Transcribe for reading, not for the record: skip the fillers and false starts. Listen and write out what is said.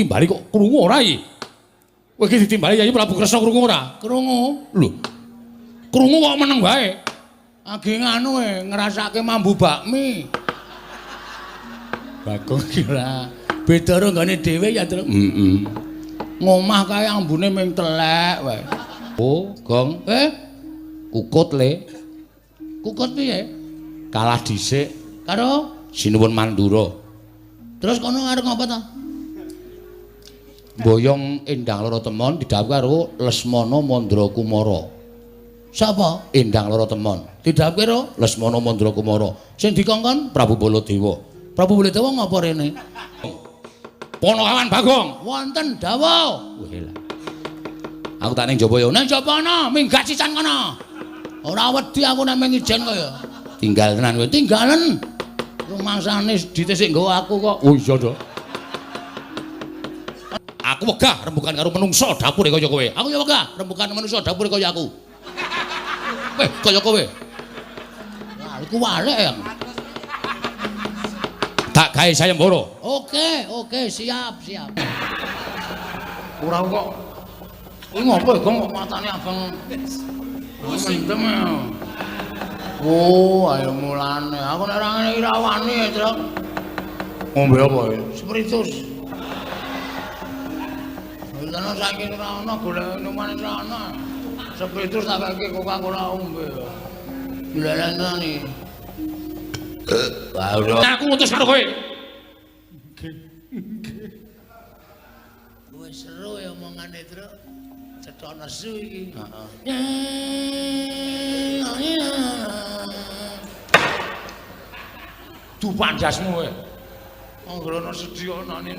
Timbali kok krungu ora iki? Kowe iki ditimbali Yayi Prabu Kresna krungu ora? Krungu. Lho. Krungu kok meneng wae. Agi nganu ngrasake mambu bakmi. Bagong kira beda karo nggone dhewe ya, Tru. Heeh. Ngomah kae ambune ming telek wae. Oh, Gong. Kukut le. Kukut piye? Kalah dhisik Karo Sinuwun Mandura. terus kono arep ngapa ta? Boyong Endang Loro Temon didhawuhi karo Lesmana Mandra Kumara. Sapa? Endang Loro Temon Didhawuhi karo Lesmana Mandra Kumara. sing dikongkon Prabu Baladewa. Prabu Baladewa ngapa rene? Ponokawan Bagong. Wonten dawuh. Weh lah. Aku tak ning jaba ya. Nang jaba ana, minggat sisan kono. Ora wedi aku nek mung ijen kaya. Tinggal tenan kowe. Tinggalen. Rumangsane ditisik nggawa aku kok. Oh iya to. Aku wegah rembukan karo menungso dapure kaya kowe. Aku ya wegah rembukan manusa dapure kaya aku. Kaya kowe. Wah, iku walek ya. Tak gawe sayembara. Oke, siap. Ora kok. Kuwi ngopo, Gong, kok matane abang. Mendem ya. Oh, ayo mulane. Aku nek ora ngene iki ra wani, Truk. Ngombe apa ya? Spiritus. Lha saiki ora ana golek minuman ora ana. Spiritus tak kake Coca-Cola ombe. Dilalani. Aku ngutus karo kowe. Wis seru ya omongane, Truk. Cethok nesu iki. Du pandasmu kowe. Anggrono sedya nani.